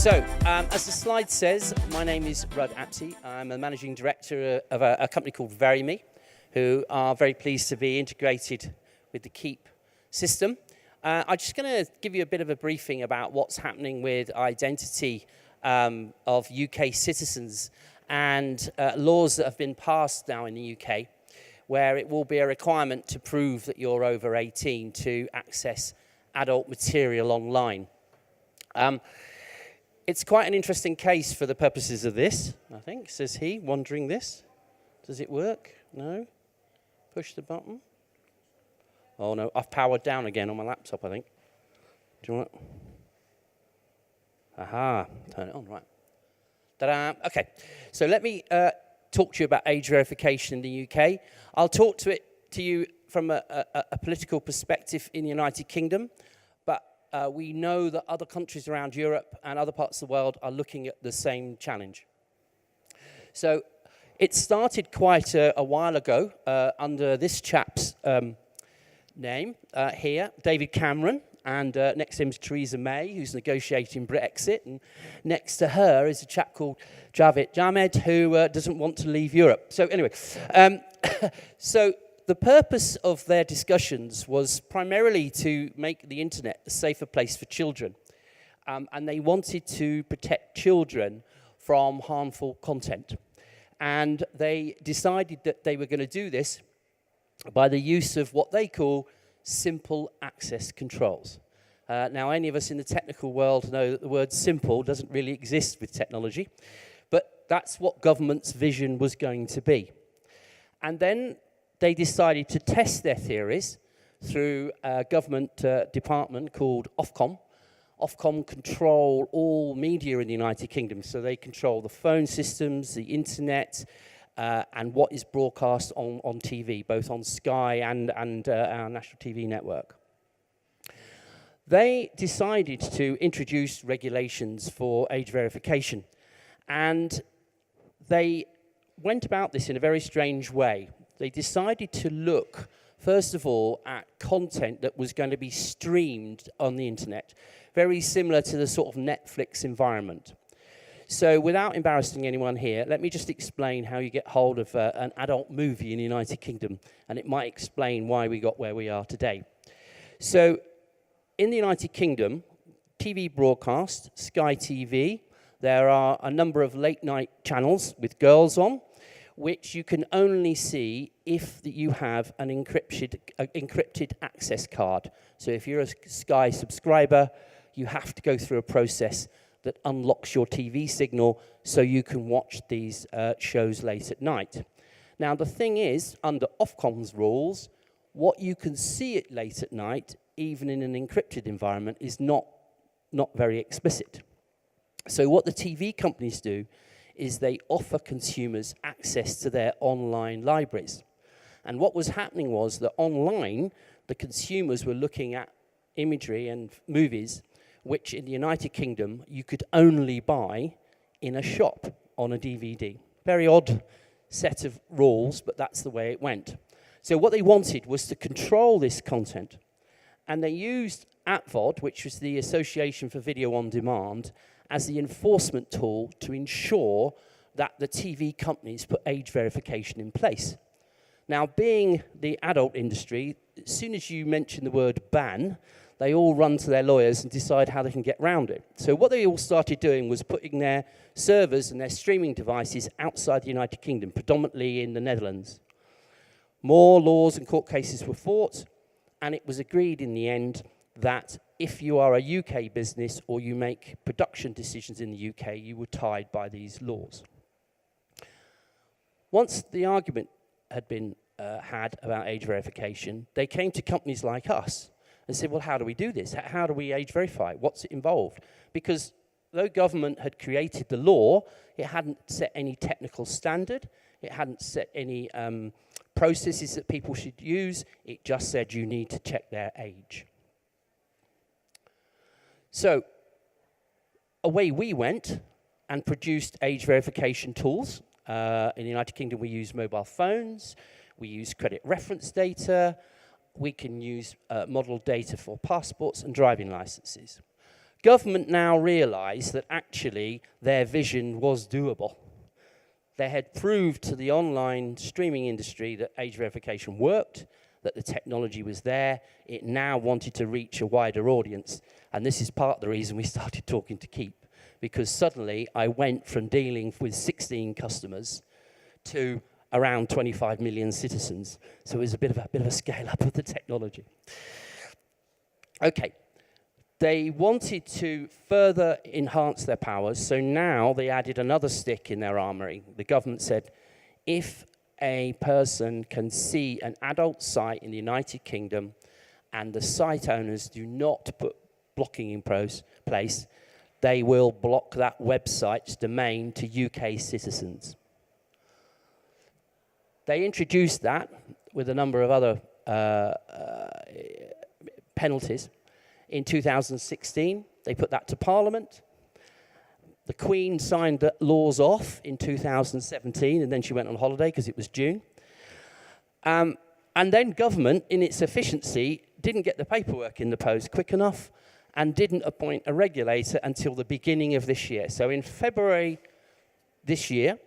As the slide says, my name is Apsey. I'm a managing director of a company called VeriMe, who are very pleased to be integrated with the Keyp system. I'm just going to give you a bit of a briefing about what's happening with identity of UK citizens and laws that have been passed now in the UK, where it will be a requirement to prove that you're over 18 to access adult material online. It's quite an interesting case for the purposes of this, I think, says he, wandering this. Does it work? No? Push the button. Oh no, I've powered down again on my laptop, I think. Do you want it? Aha, turn it on, right. Ta-da. Okay, so let me talk to you about age verification in the UK. I'll talk to you from a political perspective in the United Kingdom, but we know that other countries around Europe and other parts of the world are looking at the same challenge. So it started quite a while ago under this chap's name here, David Cameron, and next to him is Theresa May, who's negotiating Brexit, and next to her is a chap called Javid Jamed, who doesn't want to leave Europe. So anyway, so the purpose of their discussions was primarily to make the internet a safer place for children. And they wanted to protect children from harmful content. And they decided that they were going to do this by the use of what they call simple access controls. Now, any of us in the technical world know that the word simple doesn't really exist with technology, but that's what government's vision was going to be. And then they decided to test their theories through a government department called Ofcom. Ofcom control all media in the United Kingdom, so they control the phone systems, the internet, and what is broadcast on TV, both on Sky and our national TV network. They decided to introduce regulations for age verification, and they went about this in a very strange way. They decided to look, first of all, at content that was going to be streamed on the internet, very similar to the sort of Netflix environment. So without embarrassing anyone here, let me just explain how you get hold of an adult movie in the United Kingdom, and it might explain why we got where we are today. So in the United Kingdom, TV broadcast, Sky TV, there are a number of late-night channels with girls on, which you can only see if you have an encrypted access card. So if you're a Sky subscriber, you have to go through a process that unlocks your TV signal so you can watch these shows late at night. Now, the thing is, under Ofcom's rules, what you can see at late at night, even in an encrypted environment, is not very explicit. So what the TV companies do is they offer consumers access to their online libraries. And what was happening was that online, the consumers were looking at imagery and movies which in the United Kingdom you could only buy in a shop on a DVD. Very odd set of rules, but that's the way it went. So what they wanted was to control this content, and they used APVOD, which was the Association for Video on Demand, as the enforcement tool to ensure that the TV companies put age verification in place. Now, being the adult industry, as soon as you mention the word ban, they all run to their lawyers and decide how they can get around it. So what they all started doing was putting their servers and their streaming devices outside the United Kingdom, predominantly in the Netherlands. More laws and court cases were fought, and it was agreed in the end that if you are a UK business or you make production decisions in the UK, you were tied by these laws. Once the argument had been had about age verification, they came to companies like us and said, well, how do we do this? How do we age verify? What's involved? Because though government had created the law, it hadn't set any technical standard. It hadn't set any processes that people should use. It just said you need to check their age. So away we went and produced age verification tools. In the United Kingdom, we use mobile phones. We use credit reference data. We can use model data for passports and driving licenses. Government now realised that actually their vision was doable. They had proved to the online streaming industry that age verification worked, that the technology was there. It now wanted to reach a wider audience. And this is part of the reason we started talking to Keyp, because suddenly I went from dealing with 16 customers to around 25 million citizens. So it was a bit of a scale up of the technology. Okay. They wanted to further enhance their powers, so now they added another stick in their armory. The government said, if a person can see an adult site in the United Kingdom and the site owners do not put blocking in place, they will block that website's domain to UK citizens. They introduced that with a number of other penalties. In 2016, they put that to Parliament. The Queen signed the laws off in 2017, and then she went on holiday because it was June. And then government, in its efficiency, didn't get the paperwork in the post quick enough and didn't appoint a regulator until the beginning of this year. So in February this year,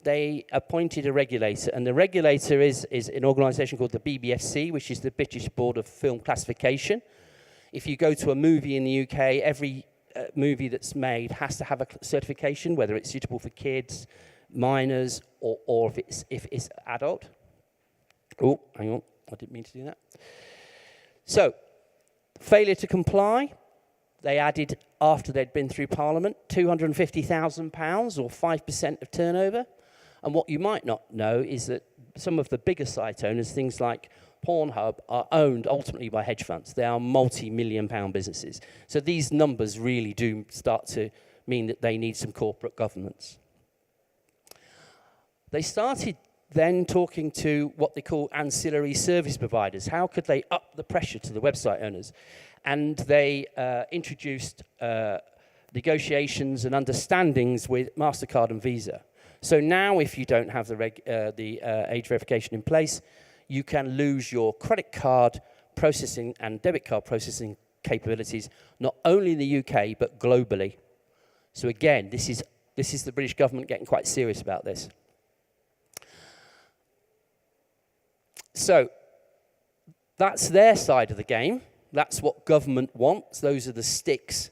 they appointed a regulator, and the regulator is an organisation called the BBFC, which is the British Board of Film Classification. If you go to a movie in the UK, every movie that's made has to have a certification, whether it's suitable for kids, minors, or if it's adult. Oh, hang on, I didn't mean to do that. So, failure to comply, they added, after they'd been through Parliament, £250,000 or 5% of turnover. And what you might not know is that some of the bigger site owners, things like Pornhub, are owned ultimately by hedge funds. They are multi-million-pound businesses. So these numbers really do start to mean that they need some corporate governance. They started then talking to what they call ancillary service providers. How could they up the pressure to the website owners? And they introduced negotiations and understandings with MasterCard and Visa. So now if you don't have the age verification in place, you can lose your credit card processing and debit card processing capabilities, not only in the UK, but globally. So again, this is the British government getting quite serious about this. So that's their side of the game. That's what government wants. Those are the sticks.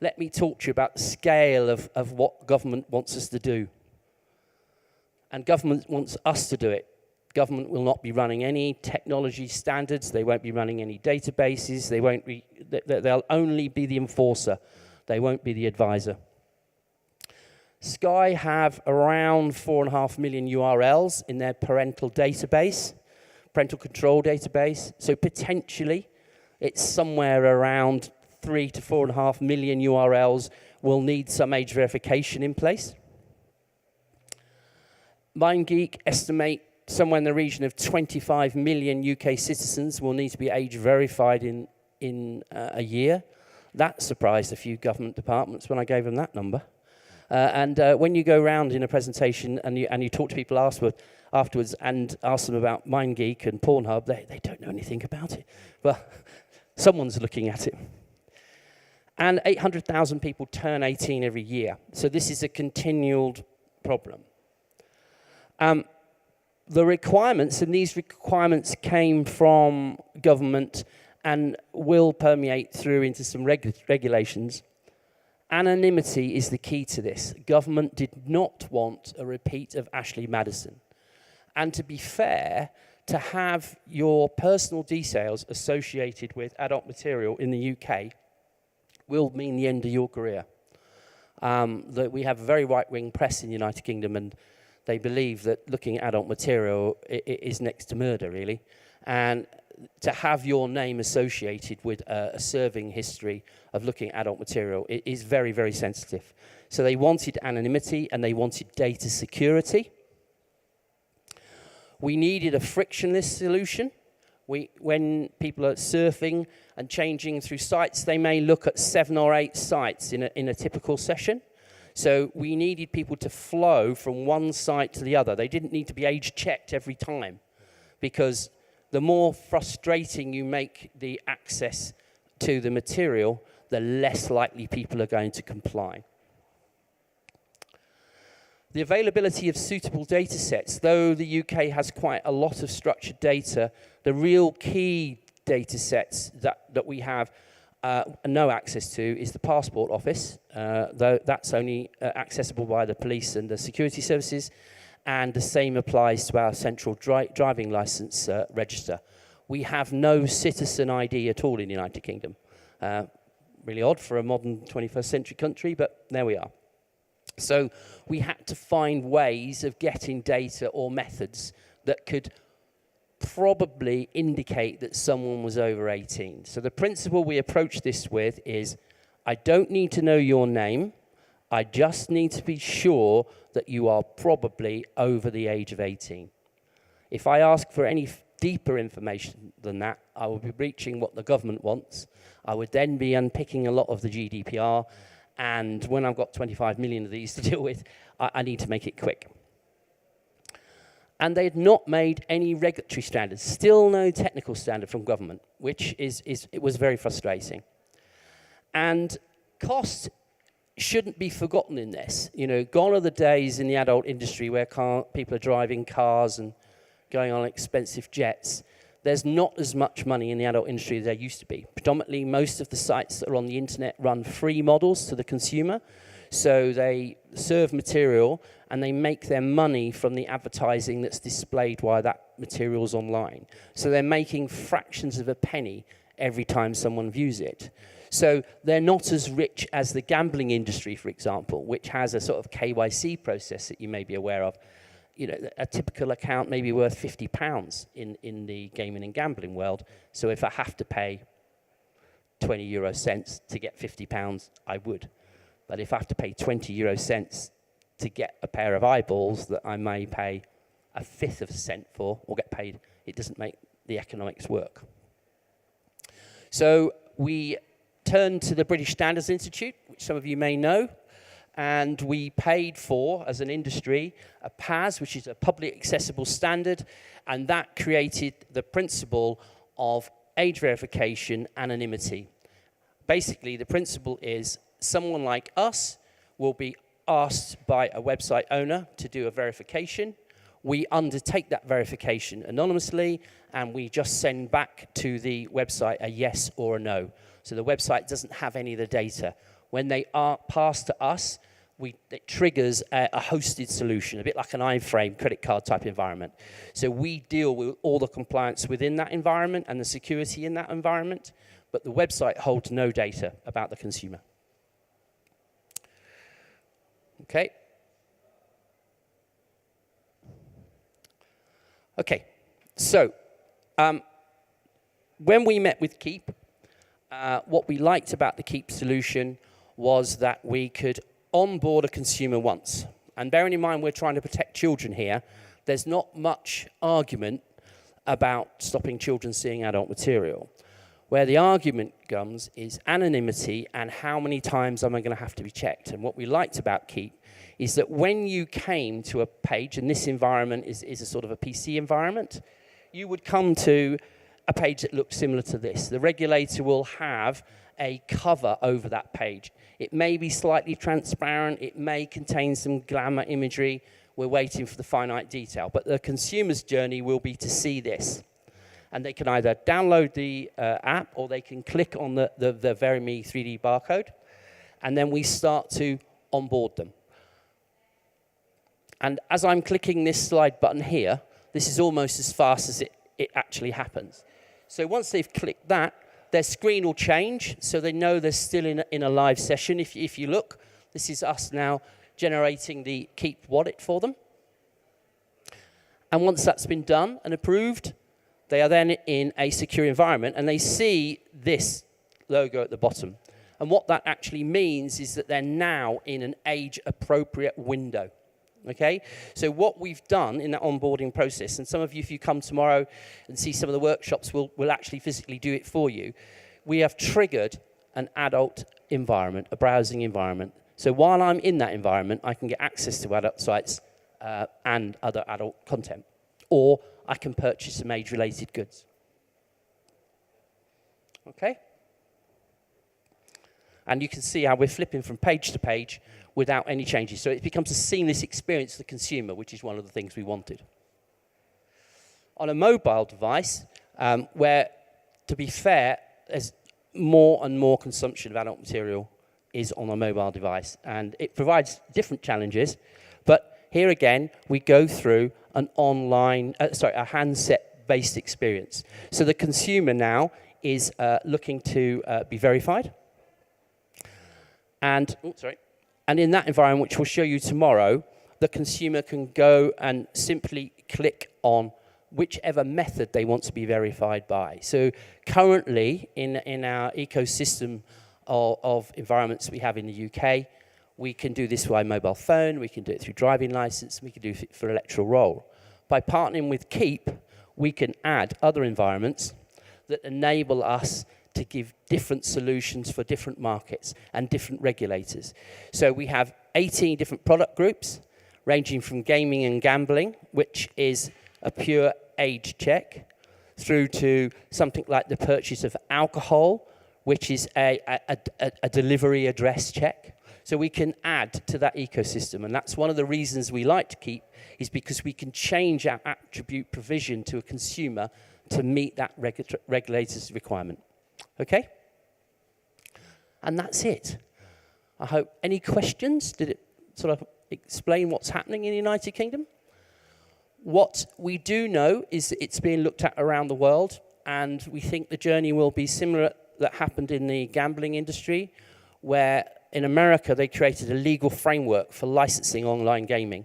Let me talk to you about the scale of what government wants us to do. And government wants us to do it. Government will not be running any technology standards. They won't be running any databases. They'll only be the enforcer. They won't be the advisor. Sky have around 4.5 million URLs in their parental database, parental control database. So potentially, it's somewhere around 3 to 4.5 million URLs will need some age verification in place. MindGeek estimate somewhere in the region of 25 million UK citizens will need to be age verified in a year. That surprised a few government departments when I gave them that number. And when you go around in a presentation and you talk to people afterwards and ask them about MindGeek and Pornhub, they don't know anything about it. Well, someone's looking at it. And 800,000 people turn 18 every year. So this is a continual problem. The requirements, and these requirements came from government and will permeate through into some regulations. Anonymity is the key to this. Government did not want a repeat of Ashley Madison. And to be fair, to have your personal details associated with adult material in the UK will mean the end of your career. We have a very right-wing press in the United Kingdom, and they believe that looking at adult material is next to murder, really. And to have your name associated with a serving history of looking at adult material is very, very sensitive. So they wanted anonymity and they wanted data security. We needed a frictionless solution. When people are surfing and changing through sites, they may look at 7 or 8 sites in a typical session. So we needed people to flow from one site to the other. They didn't need to be age checked every time, because the more frustrating you make the access to the material, the less likely people are going to comply. The availability of suitable data sets, though the UK has quite a lot of structured data, the real key data sets that we have no access to is the Passport Office, though that's only accessible by the police and the security services, and the same applies to our central driving licence register. We have no citizen ID at all in the United Kingdom. Really odd for a modern 21st century country, but there we are. So we had to find ways of getting data or methods that could probably indicate that someone was over 18. So the principle we approach this with is, I don't need to know your name, I just need to be sure that you are probably over the age of 18. If I ask for any deeper information than that, I will be breaching what the government wants. I would then be unpicking a lot of the GDPR, and when I've got 25 million of these to deal with, I need to make it quick. And they had not made any regulatory standards, still no technical standard from government, which it was very frustrating. And cost shouldn't be forgotten in this. You know, gone are the days in the adult industry where people are driving cars and going on expensive jets. There's not as much money in the adult industry as there used to be. Predominantly, most of the sites that are on the internet run free models to the consumer. So they serve material and they make their money from the advertising that's displayed while that material's online. So they're making fractions of a penny every time someone views it. So they're not as rich as the gambling industry, for example, which has a sort of KYC process that you may be aware of. You know, a typical account may be worth £50 in the gaming and gambling world. So if I have to pay 20 euro cents to get £50, I would. But if I have to pay 20 euro cents to get a pair of eyeballs that I may pay a fifth of a cent for or get paid, it doesn't make the economics work. So we turned to the British Standards Institute, which some of you may know. And we paid for, as an industry, a PAS, which is a publicly accessible standard, and that created the principle of age verification anonymity. Basically, the principle is someone like us will be asked by a website owner to do a verification. We undertake that verification anonymously, and we just send back to the website a yes or a no. So the website doesn't have any of the data. When they are passed to us, it triggers a hosted solution, a bit like an iframe credit card type environment. So we deal with all the compliance within that environment and the security in that environment, but the website holds no data about the consumer. Okay. Okay, so when we met with Keyp, what we liked about the Keyp solution was that we could onboard a consumer once. And bearing in mind we're trying to protect children here, there's not much argument about stopping children seeing adult material. Where the argument comes is anonymity and how many times am I going to have to be checked. And what we liked about Keyp is that when you came to a page, and this environment is a sort of a PC environment, you would come to a page that looks similar to this. The regulator will have a cover over that page. It may be slightly transparent, it may contain some glamour imagery. We're waiting for the finite detail, but the consumer's journey will be to see this. And they can either download the app or they can click on the VeriMe 3D barcode, and then we start to onboard them. And as I'm clicking this slide button here, this is almost as fast as it actually happens. So once they've clicked that, their screen will change, so they know they're still in a live session. If you look, this is us now generating the Keyp wallet for them. And once that's been done and approved, they are then in a secure environment, and they see this logo at the bottom. And what that actually means is that they're now in an age-appropriate window. Okay, so what we've done in that onboarding process, and some of you, if you come tomorrow and see some of the workshops, will actually physically do it for you. We have triggered an adult environment, a browsing environment. So while I'm in that environment, I can get access to adult sites and other adult content, or I can purchase some age-related goods. Okay. And you can see how we're flipping from page to page without any changes. So it becomes a seamless experience for the consumer, which is one of the things we wanted. On a mobile device, where, to be fair, there's more and more consumption of adult material is on a mobile device. And it provides different challenges. But here again, we go through an a handset-based experience. So the consumer now is looking to be verified. And in that environment, which we'll show you tomorrow, the consumer can go and simply click on whichever method they want to be verified by. So currently, in our ecosystem of environments we have in the UK, we can do this by mobile phone, we can do it through driving license, we can do it for electoral roll. By partnering with Keyp, we can add other environments that enable us to give different solutions for different markets and different regulators. So we have 18 different product groups, ranging from gaming and gambling, which is a pure age check, through to something like the purchase of alcohol, which is a delivery address check. So we can add to that ecosystem, and that's one of the reasons we like to Keyp, is because we can change our attribute provision to a consumer to meet that regulator's requirement. Okay? And that's it. I hope. Any questions? Did it sort of explain what's happening in the United Kingdom? What we do know is that it's being looked at around the world, and we think the journey will be similar that happened in the gambling industry, where in America they created a legal framework for licensing online gaming.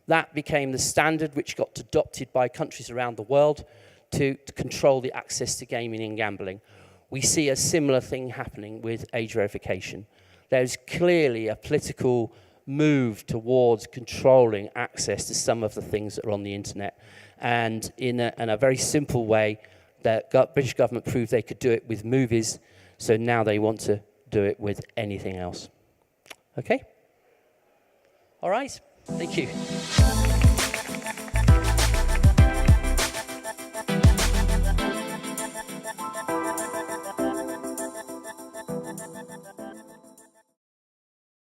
That became the standard which got adopted by countries around the world to control the access to gaming and gambling. We see a similar thing happening with age verification. There's clearly a political move towards controlling access to some of the things that are on the internet. And in a very simple way, the British government proved they could do it with movies, so now they want to do it with anything else. Okay? All right? Thank you.